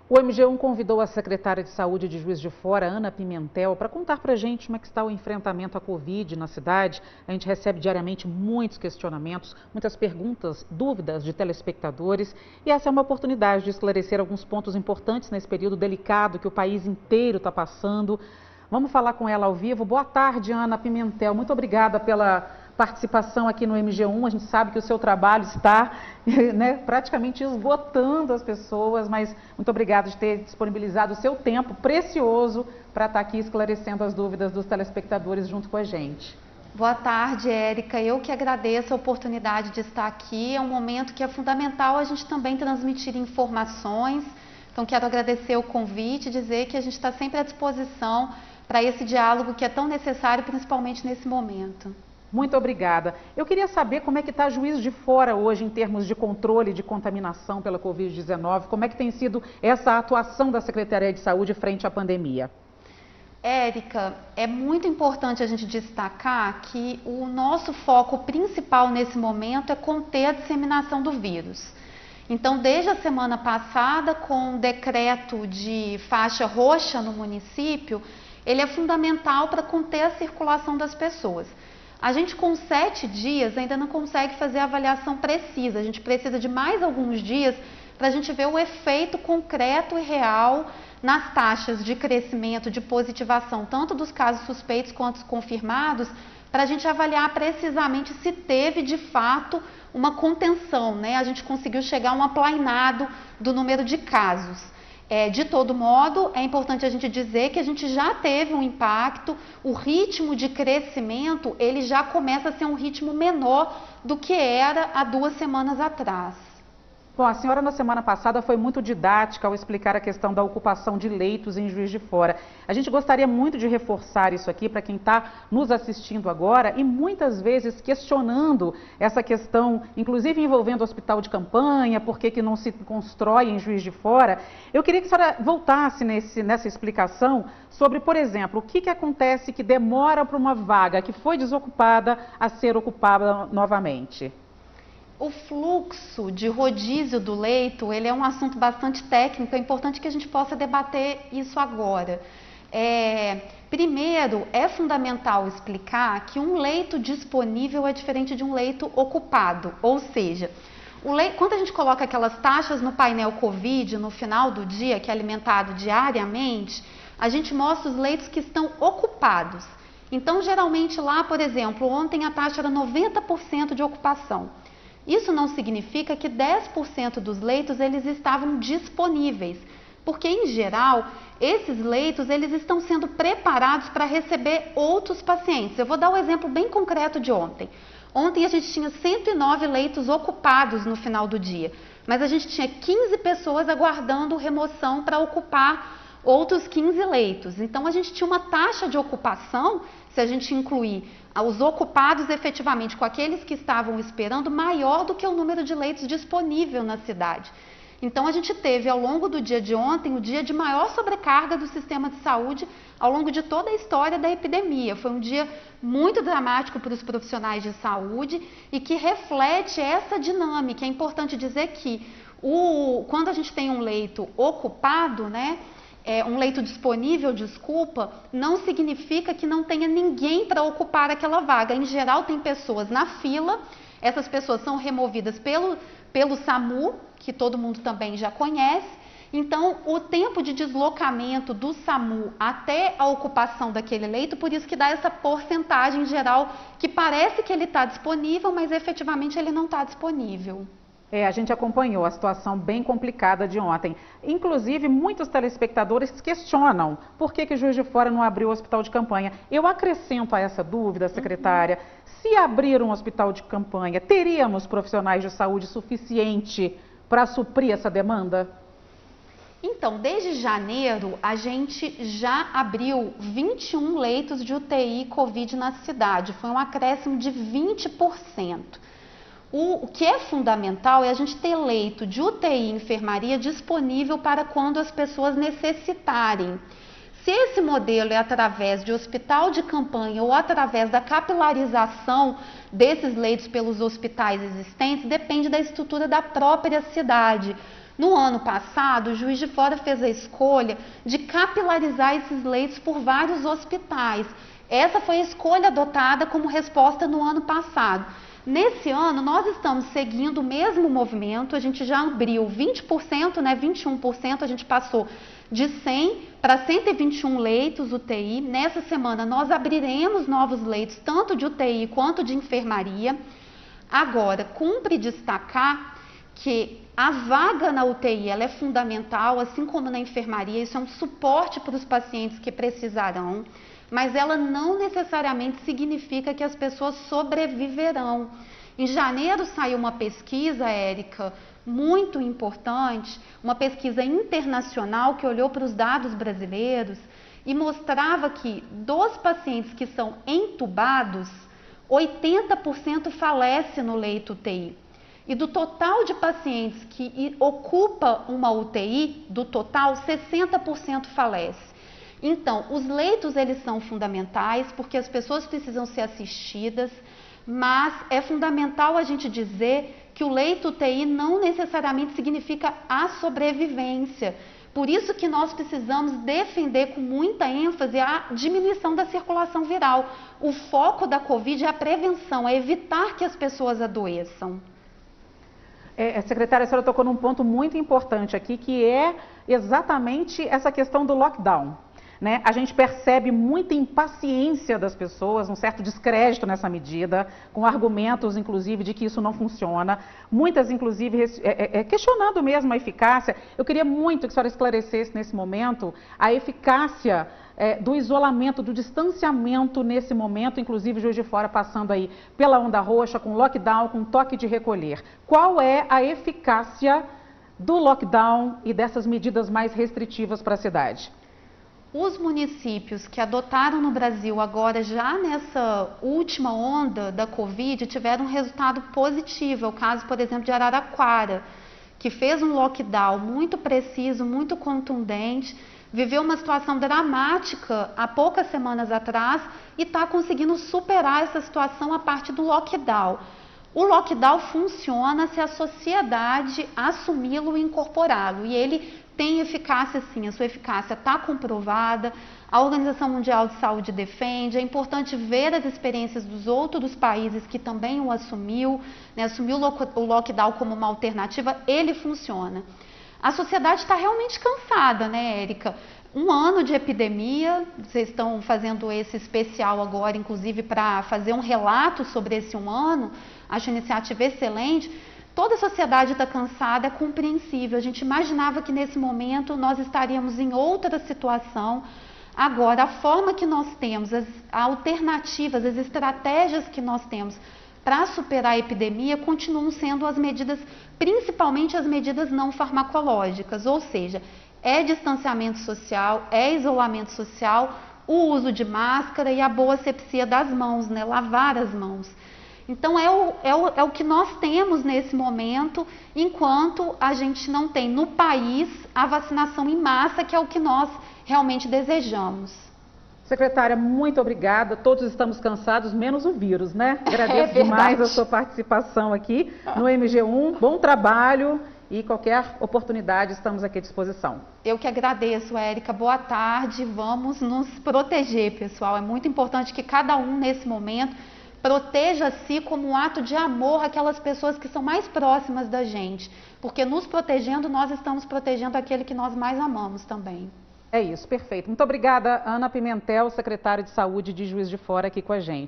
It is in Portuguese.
O MG1 convidou a secretária de Saúde de Juiz de Fora, Ana Pimentel, para contar para a gente como é que está o enfrentamento à Covid na cidade. A gente recebe diariamente muitos questionamentos, muitas perguntas, dúvidas de telespectadores e essa é uma oportunidade de esclarecer alguns pontos importantes nesse período delicado que o país inteiro está passando. Vamos falar com ela ao vivo. Boa tarde, Ana Pimentel. Muito obrigada pela participação aqui no MG1. A gente sabe que o seu trabalho está praticamente esgotando as pessoas, mas muito obrigada de ter disponibilizado o seu tempo precioso para estar aqui esclarecendo as dúvidas dos telespectadores junto com a gente. Boa tarde, Érica. Eu que agradeço a oportunidade de estar aqui. É um momento que é fundamental a gente também transmitir informações. Então, quero agradecer o convite e dizer que a gente está sempre à disposição para esse diálogo que é tão necessário, principalmente nesse momento. Muito obrigada. Eu queria saber como é que está Juiz de Fora hoje em termos de controle de contaminação pela Covid-19. Como é que tem sido essa atuação da Secretaria de Saúde frente à pandemia? Érica, é muito importante a gente destacar que o nosso foco principal nesse momento é conter a disseminação do vírus. Então, desde a semana passada, com o decreto de faixa roxa no município, ele é fundamental para conter a circulação das pessoas. A gente com 7 dias ainda não consegue fazer a avaliação precisa, a gente precisa de mais alguns dias para a gente ver o efeito concreto e real nas taxas de crescimento, de positivação, tanto dos casos suspeitos quanto confirmados, para a gente avaliar precisamente se teve de fato uma contenção, né? A gente conseguiu chegar a um aplainado do número de casos. De todo modo, é importante a gente dizer que a gente já teve um impacto, o ritmo de crescimento, ele já começa a ser um ritmo menor do que era há 2 semanas atrás. Bom, a senhora na semana passada foi muito didática ao explicar a questão da ocupação de leitos em Juiz de Fora. A gente gostaria muito de reforçar isso aqui para quem está nos assistindo agora e muitas vezes questionando essa questão, inclusive envolvendo o hospital de campanha, por que não se constrói em Juiz de Fora. Eu queria que a senhora voltasse nessa explicação sobre, por exemplo, o que acontece que demora para uma vaga que foi desocupada a ser ocupada novamente. O fluxo de rodízio do leito, ele é um assunto bastante técnico, é importante que a gente possa debater isso agora. Primeiro, é fundamental explicar que um leito disponível é diferente de um leito ocupado, ou seja, quando a gente coloca aquelas taxas no painel Covid no final do dia, que é alimentado diariamente, a gente mostra os leitos que estão ocupados. Então, geralmente lá, por exemplo, ontem a taxa era 90% de ocupação. Isso não significa que 10% dos leitos eles estavam disponíveis, porque em geral esses leitos eles estão sendo preparados para receber outros pacientes. Eu vou dar um exemplo bem concreto de ontem. Ontem a gente tinha 109 leitos ocupados no final do dia, mas a gente tinha 15 pessoas aguardando remoção para ocupar outros 15 leitos. Então a gente tinha uma taxa de ocupação, se a gente incluir os ocupados efetivamente com aqueles que estavam esperando, maior do que o número de leitos disponível na cidade. Então a gente teve ao longo do dia de ontem o dia de maior sobrecarga do sistema de saúde ao longo de toda a história da epidemia. Foi um dia muito dramático para os profissionais de saúde e que reflete essa dinâmica. É importante dizer que quando a gente tem um leito ocupado, um leito disponível, desculpa, não significa que não tenha ninguém para ocupar aquela vaga. Em geral, tem pessoas na fila, essas pessoas são removidas pelo SAMU, que todo mundo também já conhece. Então, o tempo de deslocamento do SAMU até a ocupação daquele leito, por isso que dá essa porcentagem geral, que parece que ele está disponível, mas efetivamente ele não está disponível. A gente acompanhou a situação bem complicada de ontem. Inclusive, muitos telespectadores questionam por que Juiz de Fora não abriu o hospital de campanha. Eu acrescento a essa dúvida, secretária, se abrir um hospital de campanha, teríamos profissionais de saúde suficiente para suprir essa demanda? Então, desde janeiro, a gente já abriu 21 leitos de UTI Covid na cidade. Foi um acréscimo de 20%. O que é fundamental é a gente ter leito de UTI e enfermaria disponível para quando as pessoas necessitarem. Se esse modelo é através de hospital de campanha ou através da capilarização desses leitos pelos hospitais existentes, depende da estrutura da própria cidade. No ano passado, o Juiz de Fora fez a escolha de capilarizar esses leitos por vários hospitais. Essa foi a escolha adotada como resposta no ano passado. Nesse ano, nós estamos seguindo o mesmo movimento, a gente já abriu 20%, 21%, a gente passou de 100 para 121 leitos UTI. Nessa semana, nós abriremos novos leitos, tanto de UTI quanto de enfermaria. Agora, cumpre destacar que a vaga na UTI ela é fundamental, assim como na enfermaria, isso é um suporte para os pacientes que precisarão, mas ela não necessariamente significa que as pessoas sobreviverão. Em janeiro saiu uma pesquisa, Érica, muito importante, uma pesquisa internacional que olhou para os dados brasileiros e mostrava que dos pacientes que são entubados, 80% falece no leito UTI. E do total de pacientes que ocupa uma UTI, do total, 60% falece. Então, os leitos eles são fundamentais porque as pessoas precisam ser assistidas, mas é fundamental a gente dizer que o leito UTI não necessariamente significa a sobrevivência. Por isso que nós precisamos defender com muita ênfase a diminuição da circulação viral. O foco da Covid é a prevenção, é evitar que as pessoas adoeçam. Secretária, a senhora tocou num ponto muito importante aqui, que é exatamente essa questão do lockdown. Né? A gente percebe muita impaciência das pessoas, um certo descrédito nessa medida, com argumentos, inclusive, de que isso não funciona. Muitas, inclusive, questionando mesmo a eficácia. Eu queria muito que a senhora esclarecesse nesse momento a eficácia do isolamento, do distanciamento nesse momento, inclusive Juiz de Fora passando aí pela onda roxa, com lockdown, com toque de recolher. Qual é a eficácia do lockdown e dessas medidas mais restritivas para a cidade? Os municípios que adotaram no Brasil agora, já nessa última onda da Covid, tiveram um resultado positivo. É o caso, por exemplo, de Araraquara, que fez um lockdown muito preciso, muito contundente, viveu uma situação dramática há poucas semanas atrás e está conseguindo superar essa situação a partir do lockdown. O lockdown funciona se a sociedade assumi-lo e incorporá-lo, e ele tem eficácia sim, a sua eficácia está comprovada, a Organização Mundial de Saúde defende, é importante ver as experiências dos outros países que também o assumiu, né, assumiu o lockdown como uma alternativa, ele funciona. A sociedade está realmente cansada, né, Érica? Um ano de epidemia, vocês estão fazendo esse especial agora, inclusive para fazer um relato sobre esse um ano, acho a iniciativa excelente. Toda a sociedade está cansada, é compreensível. A gente imaginava que nesse momento nós estaríamos em outra situação. Agora, a forma que nós temos, as alternativas, as estratégias que nós temos para superar a epidemia continuam sendo as medidas, principalmente as medidas não farmacológicas, ou seja, é distanciamento social, é isolamento social, o uso de máscara e a boa asepsia das mãos, né? Lavar as mãos. Então, é o que nós temos nesse momento, enquanto a gente não tem no país a vacinação em massa, que é o que nós realmente desejamos. Secretária, muito obrigada. Todos estamos cansados, menos o vírus, né? Agradeço demais a sua participação aqui no MG1. Bom trabalho e qualquer oportunidade estamos aqui à disposição. Eu que agradeço, Érica. Boa tarde. Vamos nos proteger, pessoal. É muito importante que cada um, nesse momento, proteja-se como um ato de amor àquelas pessoas que são mais próximas da gente, porque nos protegendo, nós estamos protegendo aquele que nós mais amamos também. É isso, perfeito. Muito obrigada, Ana Pimentel, secretária de Saúde de Juiz de Fora, aqui com a gente.